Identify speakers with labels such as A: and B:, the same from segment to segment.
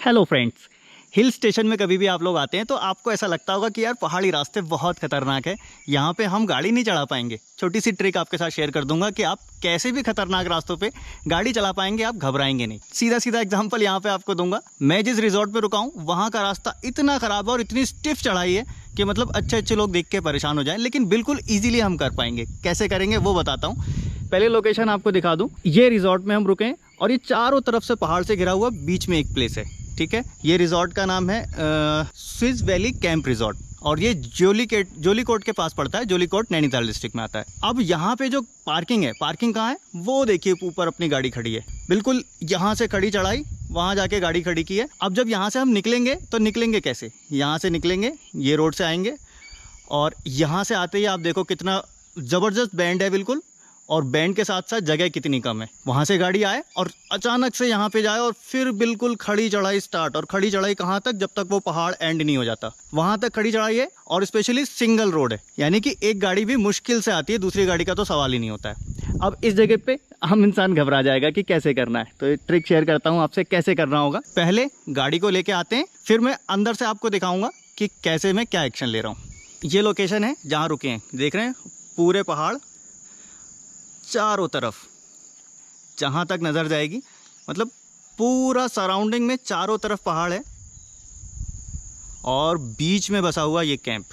A: Hello friends, hill station में कभी भी आप लोग आते हैं तो आपको ऐसा लगता होगा कि यार पहाड़ी रास्ते बहुत खतरनाक है, यहाँ पे हम गाड़ी नहीं चला पाएंगे। छोटी सी ट्रिक आपके साथ शेयर कर दूंगा कि आप कैसे भी खतरनाक रास्तों पे गाड़ी चला पाएंगे, आप घबराएंगे नहीं। सीधा सीधा एग्जांपल यहाँ पे आपको दूंगा। मैं जिस रिजॉर्ट पे रुका हूँ वहाँ का रास्ता इतना ख़राब है और इतनी स्टिफ चढ़ाई है कि मतलब अच्छे अच्छे लोग देख के परेशान हो जाएं, लेकिन बिल्कुल ईजिली हम कर पाएंगे। कैसे करेंगे वो बताता हूँ। पहले लोकेशन आपको दिखा दूँ। ये रिजॉर्ट में हम रुके हैं और ये चारों तरफ से पहाड़ से घिरा हुआ बीच में एक प्लेस है, ठीक है। ये रिजॉर्ट का नाम है स्विस वैली कैंप रिजॉर्ट और ये जोलीकोट के पास पड़ता है। जोलीकोट नैनीताल डिस्ट्रिक्ट में आता है। अब यहाँ पे जो पार्किंग है, पार्किंग कहाँ है वो देखिए, ऊपर अपनी गाड़ी खड़ी है। बिल्कुल यहाँ से खड़ी चढ़ाई, वहाँ जाके गाड़ी खड़ी की है। अब जब यहाँ से हम निकलेंगे तो निकलेंगे कैसे? यहाँ से निकलेंगे, ये रोड से आएंगे और यहाँ से आते ही आप देखो कितना ज़बरदस्त बैंड है बिल्कुल, और बैंड के साथ साथ जगह कितनी कम है। वहाँ से गाड़ी आए और अचानक से यहाँ पे जाए और फिर बिल्कुल खड़ी चढ़ाई स्टार्ट। और खड़ी चढ़ाई कहाँ तक? जब तक वो पहाड़ एंड नहीं हो जाता, वहाँ तक खड़ी चढ़ाई है। और स्पेशली सिंगल रोड है, यानी कि एक गाड़ी भी मुश्किल से आती है, दूसरी गाड़ी का तो सवाल ही नहीं होता है। अब इस जगह पे हम इंसान घबरा जाएगा कि कैसे करना है, तो ट्रिक शेयर करता हूँ आपसे कैसे करना होगा। पहले गाड़ी को लेके आते हैं, फिर मैं अंदर से आपको दिखाऊंगा कि कैसे मैं क्या एक्शन ले रहा हूँ। ये लोकेशन है जहाँ रुके हैं, देख रहे हैं पूरे पहाड़ चारों तरफ, जहाँ तक नज़र जाएगी, मतलब पूरा सराउंडिंग में चारों तरफ पहाड़ है और बीच में बसा हुआ ये कैंप।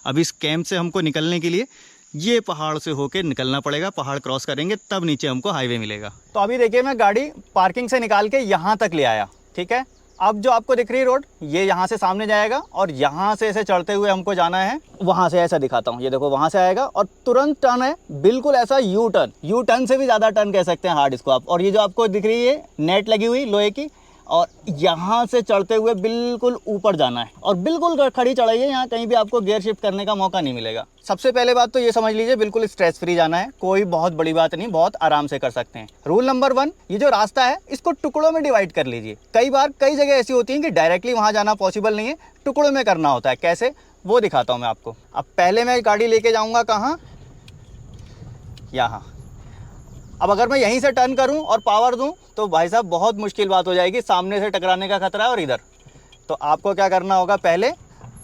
A: अब इस कैंप से हमको निकलने के लिए ये पहाड़ से होके निकलना पड़ेगा। पहाड़ क्रॉस करेंगे तब नीचे हमको हाईवे मिलेगा। तो अभी देखिए मैं गाड़ी पार्किंग से निकाल के यहाँ तक ले आया, ठीक है। अब जो आपको दिख रही है रोड, ये यहाँ से सामने जाएगा और यहाँ से ऐसे चढ़ते हुए हमको जाना है। वहाँ से ऐसा दिखाता हूँ, ये देखो वहाँ से आएगा और तुरंत टर्न है, बिल्कुल ऐसा यू टर्न से भी ज़्यादा टर्न कह सकते हैं हार्ड इसको आप। और ये जो आपको दिख रही है नेट लगी हुई लोहे की, और यहाँ से चढ़ते हुए बिल्कुल ऊपर जाना है और बिल्कुल खड़ी चढ़ाई है। यहाँ कहीं भी आपको गियर शिफ्ट करने का मौका नहीं मिलेगा। सबसे पहले बात तो ये समझ लीजिए, बिल्कुल स्ट्रेस फ्री जाना है, कोई बहुत बड़ी बात नहीं, बहुत आराम से कर सकते हैं। रूल नंबर 1, ये जो रास्ता है इसको टुकड़ों में डिवाइड कर लीजिए। कई बार कई जगह ऐसी होती है कि डायरेक्टली वहाँ जाना पॉसिबल नहीं है, टुकड़ों में करना होता है। कैसे वो दिखाता हूँ मैं आपको। अब पहले मैं गाड़ी लेके जाऊँगा कहाँ? यहाँ। अब अगर मैं यहीं से टर्न करूं और पावर दूं तो भाई साहब बहुत मुश्किल बात हो जाएगी, सामने से टकराने का खतरा है। और इधर तो आपको क्या करना होगा, पहले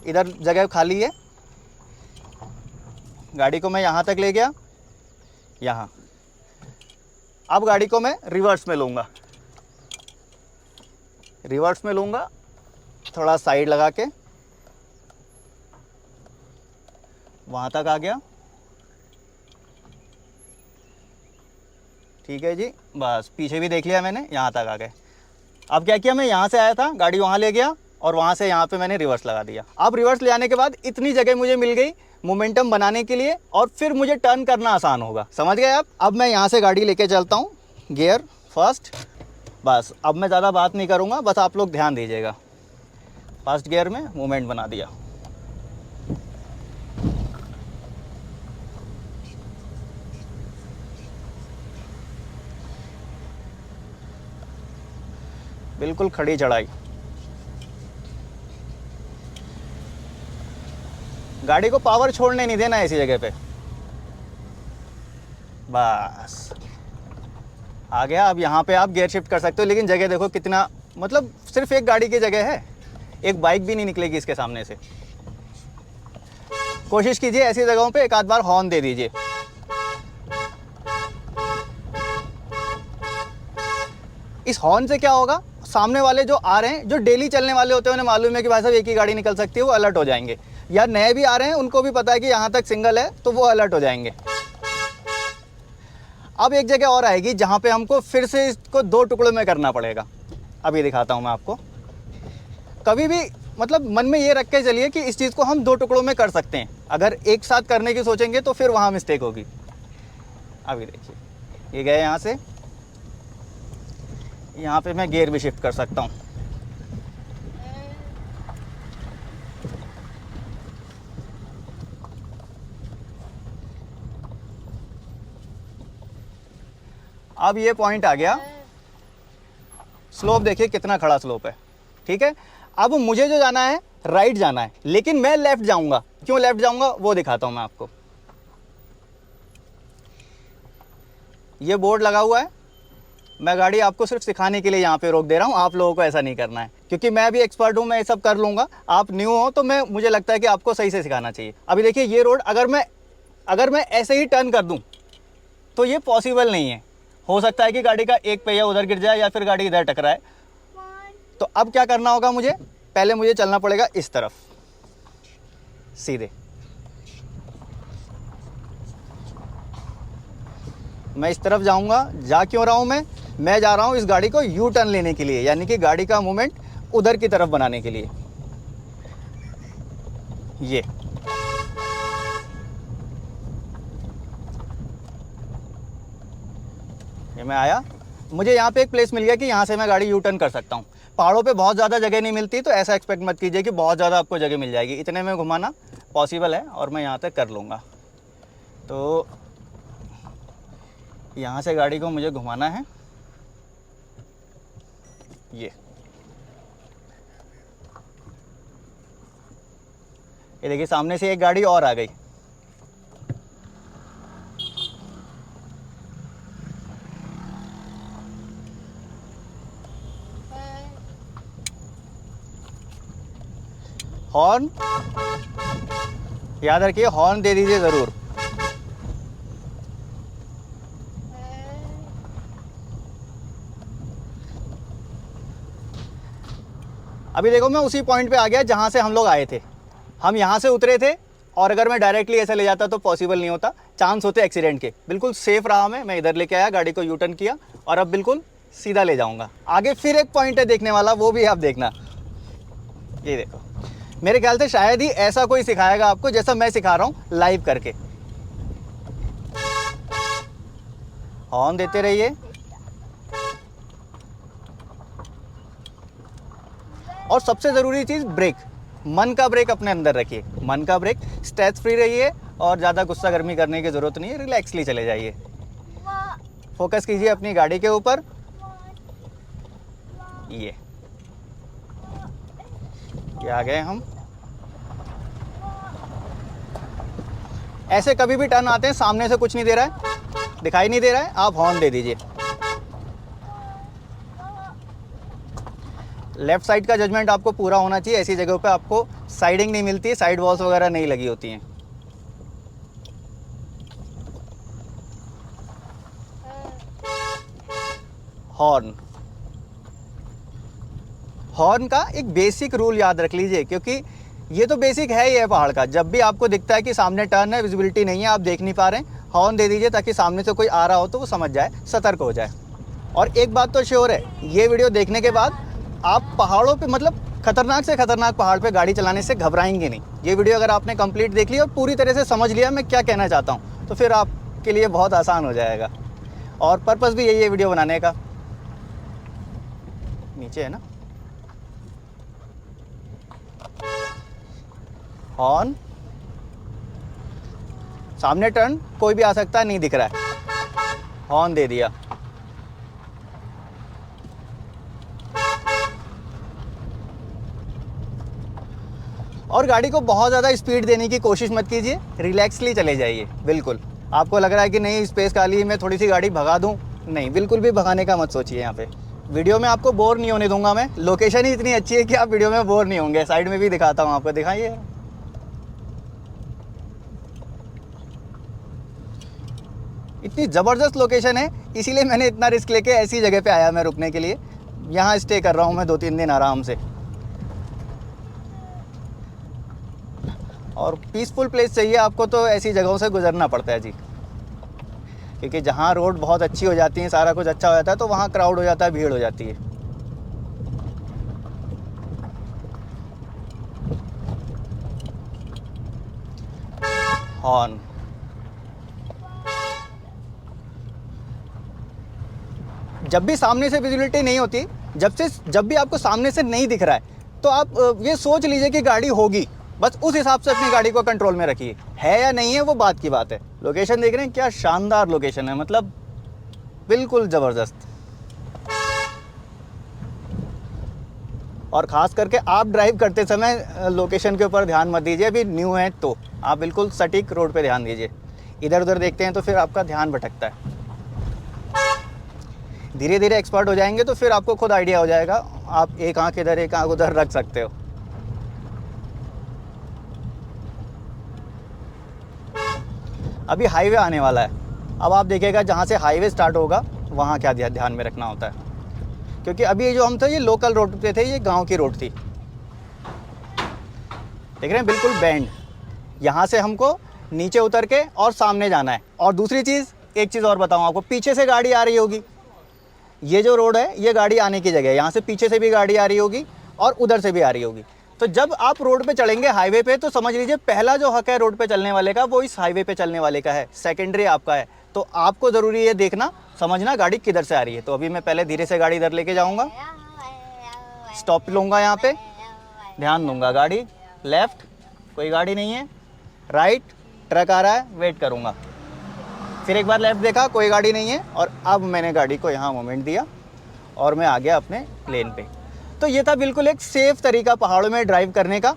A: इधर जगह खाली है, गाड़ी को मैं यहाँ तक ले गया, यहाँ। अब गाड़ी को मैं रिवर्स में लूँगा, थोड़ा साइड लगा के वहाँ तक आ गया, ठीक है जी। बस पीछे भी देख लिया मैंने, यहाँ तक आ गए। अब क्या किया, मैं यहाँ से आया था, गाड़ी वहाँ ले गया और वहाँ से यहाँ पे मैंने रिवर्स लगा दिया। अब रिवर्स ले आने के बाद इतनी जगह मुझे मिल गई मोमेंटम बनाने के लिए और फिर मुझे टर्न करना आसान होगा। समझ गए आप? अब मैं यहाँ से गाड़ी लेके चलता हूँ, गियर फर्स्ट। बस अब मैं ज़्यादा बात नहीं करूँगा, बस आप लोग ध्यान दीजिएगा। फर्स्ट गियर में मूवमेंट बना दिया, बिल्कुल खड़ी चढ़ाई। गाड़ी को पावर छोड़ने नहीं देना ऐसी जगह पे। बस आ गया। अब यहाँ पे आप गियर शिफ्ट कर सकते हो, लेकिन जगह देखो कितना, मतलब सिर्फ एक गाड़ी की जगह है, एक बाइक भी नहीं निकलेगी इसके सामने से। कोशिश कीजिए ऐसी जगहों पे एक आध बार हॉर्न दे दीजिए। इस हॉर्न से क्या होगा, सामने वाले जो आ रहे हैं, जो डेली चलने वाले होते हैं, उन्हें मालूम है कि भाई साहब एक ही गाड़ी निकल सकती है, वो अलर्ट हो जाएंगे। या नए भी आ रहे हैं, उनको भी पता है कि यहाँ तक सिंगल है, तो वो अलर्ट हो जाएंगे। अब एक जगह और आएगी जहाँ पे हमको फिर से इसको 2 टुकड़ों में करना पड़ेगा। अभी दिखाता हूँ मैं आपको। कभी भी मतलब मन में ये रख के चलिए कि इस चीज़ को हम 2 टुकड़ों में कर सकते हैं। अगर एक साथ करने की सोचेंगे तो फिर वहाँ मिस्टेक होगी। अभी देखिए, ये गए यहाँ से, यहाँ पे मैं गियर भी शिफ्ट कर सकता हूँ। अब ये पॉइंट आ गया, स्लोप देखिए कितना खड़ा स्लोप है, ठीक है। अब मुझे जो जाना है राइट जाना है, लेकिन मैं लेफ्ट जाऊंगा। क्यों लेफ्ट जाऊंगा वो दिखाता हूं मैं आपको। ये बोर्ड लगा हुआ है, मैं गाड़ी आपको सिर्फ सिखाने के लिए यहाँ पे रोक दे रहा हूँ, आप लोगों को ऐसा नहीं करना है, क्योंकि मैं भी एक्सपर्ट हूँ, मैं ये सब कर लूँगा। आप न्यू हो तो मुझे लगता है कि आपको सही से सिखाना चाहिए। अभी देखिए ये रोड अगर मैं ऐसे ही टर्न कर दूँ तो ये पॉसिबल नहीं है। हो सकता है कि गाड़ी का एक पहिया उधर गिर जाए या फिर गाड़ी इधर टकराए। तो अब क्या करना होगा मुझे, पहले मुझे चलना पड़ेगा इस तरफ सीधे। मैं इस तरफ जाऊंगा। जा क्यों रहा हूं मैं जा रहा हूं इस गाड़ी को यू टर्न लेने के लिए, यानी कि गाड़ी का मूवमेंट उधर की तरफ बनाने के लिए। ये मैं आया, मुझे यहाँ पे एक प्लेस मिल गया कि यहाँ से मैं गाड़ी यू टर्न कर सकता हूँ। पहाड़ों पे बहुत ज़्यादा जगह नहीं मिलती, तो ऐसा एक्सपेक्ट मत कीजिए कि बहुत ज़्यादा आपको जगह मिल जाएगी। इतने में घुमाना पॉसिबल है और मैं यहाँ तक कर लूँगा। तो यहाँ से गाड़ी को मुझे घुमाना है। ये देखिए सामने से एक गाड़ी और आ गई। हॉर्न याद रखिए, हॉर्न दे दीजिए ज़रूर। अभी देखो मैं उसी पॉइंट पे आ गया जहाँ से हम लोग आए थे। हम यहाँ से उतरे थे और अगर मैं डायरेक्टली ऐसे ले जाता तो पॉसिबल नहीं होता, चांस होते एक्सीडेंट के। बिल्कुल सेफ रहा मैं इधर लेके आया, गाड़ी को यू टर्न किया और अब बिल्कुल सीधा ले जाऊँगा। आगे फिर एक पॉइंट है देखने वाला, वो भी आप देखना। ये देखो, मेरे ख्याल से शायद ही ऐसा कोई सिखाएगा आपको जैसा मैं सिखा रहा हूँ लाइव करके। हॉर्न देते रहिए और सबसे ज़रूरी चीज़ ब्रेक, मन का ब्रेक अपने अंदर रखिए। मन का ब्रेक, स्ट्रेस फ्री रहिए और ज़्यादा गुस्सा गर्मी करने की ज़रूरत नहीं है, रिलैक्सली चले जाइए। फोकस कीजिए अपनी गाड़ी के ऊपर। ये आ गए हम। ऐसे कभी भी टर्न आते हैं, सामने से कुछ नहीं दे रहा है, दिखाई नहीं दे रहा है, आप हॉर्न दे दीजिए। लेफ्ट साइड का जजमेंट आपको पूरा होना चाहिए। ऐसी जगहों पे आपको साइडिंग नहीं मिलती है, साइड वॉल्स वगैरह नहीं लगी होती हैं। हॉर्न का एक बेसिक रूल याद रख लीजिए, क्योंकि ये तो बेसिक है ही है पहाड़ का। जब भी आपको दिखता है कि सामने टर्न है, विजिबिलिटी नहीं है, आप देख नहीं पा रहे हैं, हॉर्न दे दीजिए ताकि सामने से कोई आ रहा हो तो वो समझ जाए, सतर्क हो जाए। और एक बात तो श्योर है, ये वीडियो देखने के बाद आप पहाड़ों पे, मतलब खतरनाक से खतरनाक पहाड़ पे गाड़ी चलाने से घबराएंगे नहीं। ये वीडियो अगर आपने कंप्लीट देख लिया और पूरी तरह से समझ लिया मैं क्या कहना चाहता हूँ, तो फिर आपके लिए बहुत आसान हो जाएगा। और पर्पस भी यही है वीडियो बनाने का। नीचे है ना हॉर्न, सामने टर्न कोई भी आ सकता है, नहीं दिख रहा है, हॉर्न दे दिया। और गाड़ी को बहुत ज़्यादा स्पीड देने की कोशिश मत कीजिए, रिलैक्सली चले जाइए। बिल्कुल आपको लग रहा है कि नहीं स्पेस खाली है, मैं थोड़ी सी गाड़ी भगा दूं, नहीं, बिल्कुल भी भगाने का मत सोचिए। यहाँ पे वीडियो में आपको बोर नहीं होने दूंगा मैं। लोकेशन ही इतनी अच्छी है कि आप वीडियो में बोर नहीं होंगे। साइड में भी दिखाता हूँ आपको, दिखाइए। इतनी ज़बरदस्त लोकेशन है, इसीलिए मैंने इतना रिस्क लेके ऐसी जगह पे आया मैं रुकने के लिए। यहाँ स्टे कर रहा हूँ मैं 2-3 दिन आराम से। और पीसफुल प्लेस चाहिए आपको तो ऐसी जगहों से गुजरना पड़ता है जी, क्योंकि जहाँ रोड बहुत अच्छी हो जाती है, सारा कुछ अच्छा हो जाता है, तो वहाँ क्राउड हो जाता है, भीड़ हो जाती है। हॉर्न, जब भी सामने से विजिबिलिटी नहीं होती, जब भी आपको सामने से नहीं दिख रहा है, तो आप ये सोच लीजिए कि गाड़ी होगी, बस उस हिसाब से अपनी गाड़ी को कंट्रोल में रखिए। है या नहीं है वो बात की बात है। लोकेशन देख रहे हैं, क्या शानदार लोकेशन है, मतलब बिल्कुल ज़बरदस्त। और ख़ास करके आप ड्राइव करते समय लोकेशन के ऊपर ध्यान मत दीजिए, अभी न्यू है तो आप बिल्कुल सटीक रोड पे ध्यान दीजिए। इधर उधर देखते हैं तो फिर आपका ध्यान भटकता है। धीरे धीरे एक्सपर्ट हो जाएंगे तो फिर आपको खुद आइडिया हो जाएगा, आप एक आंख इधर एक आंख उधर रख सकते हो। अभी हाईवे आने वाला है, अब आप देखिएगा जहाँ से हाईवे स्टार्ट होगा वहाँ क्या ध्यान में रखना होता है, क्योंकि अभी ये जो हम थे ये लोकल रोड पे थे, ये गांव की रोड थी, देख रहे हैं बिल्कुल बैंड। यहाँ से हमको नीचे उतर के और सामने जाना है। और दूसरी चीज़, एक चीज़ और बताऊँ आपको, पीछे से गाड़ी आ रही होगी, ये जो रोड है ये गाड़ी आने की जगह है, यहाँ से पीछे से भी गाड़ी आ रही होगी और उधर से भी आ रही होगी। तो जब आप रोड पे चलेंगे हाईवे पे, तो समझ लीजिए पहला जो हक है रोड पे चलने वाले का वो इस हाईवे पे चलने वाले का है, सेकेंडरी आपका है। तो आपको ज़रूरी है देखना समझना गाड़ी किधर से आ रही है। तो अभी मैं पहले धीरे से गाड़ी इधर लेके जाऊँगा, स्टॉप लूँगा, यहाँ पे ध्यान दूँगा, गाड़ी लेफ़्ट कोई गाड़ी नहीं है, राइट ट्रक आ रहा है, वेट करूँगा, फिर एक बार लेफ़्ट देखा कोई गाड़ी नहीं है, और अब मैंने गाड़ी को यहाँ मोमेंट दिया और मैं आ गया अपने लेन पे। तो ये था बिल्कुल एक सेफ़ तरीका पहाड़ों में ड्राइव करने का।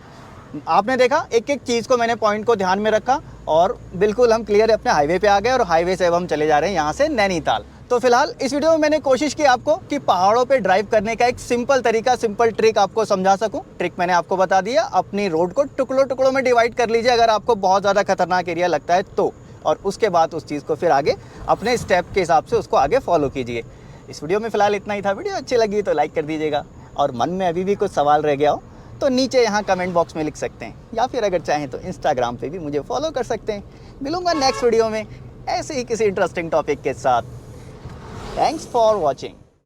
A: आपने देखा एक एक चीज़ को, मैंने पॉइंट को ध्यान में रखा और बिल्कुल हम क्लियर अपने हाईवे पे आ गए, और हाईवे से अब हम चले जा रहे हैं यहाँ से नैनीताल। तो फिलहाल इस वीडियो में मैंने कोशिश की आपको कि पहाड़ों पे ड्राइव करने का एक सिंपल तरीका, सिंपल ट्रिक आपको समझा सकूं। ट्रिक मैंने आपको बता दिया, अपनी रोड को टुकड़ों टुकड़ों में डिवाइड कर लीजिए अगर आपको बहुत ज़्यादा खतरनाक एरिया लगता है तो, और उसके बाद उस चीज़ को फिर आगे अपने स्टेप के हिसाब से उसको आगे फॉलो कीजिए। इस वीडियो में फिलहाल इतना ही था। वीडियो अच्छी लगी तो लाइक कर दीजिएगा, और मन में अभी भी कुछ सवाल रह गया हो तो नीचे यहाँ कमेंट बॉक्स में लिख सकते हैं, या फिर अगर चाहें तो इंस्टाग्राम पे भी मुझे फॉलो कर सकते हैं। मिलूंगा नेक्स्ट वीडियो में ऐसे ही किसी इंटरेस्टिंग टॉपिक के साथ। Thanks for watching.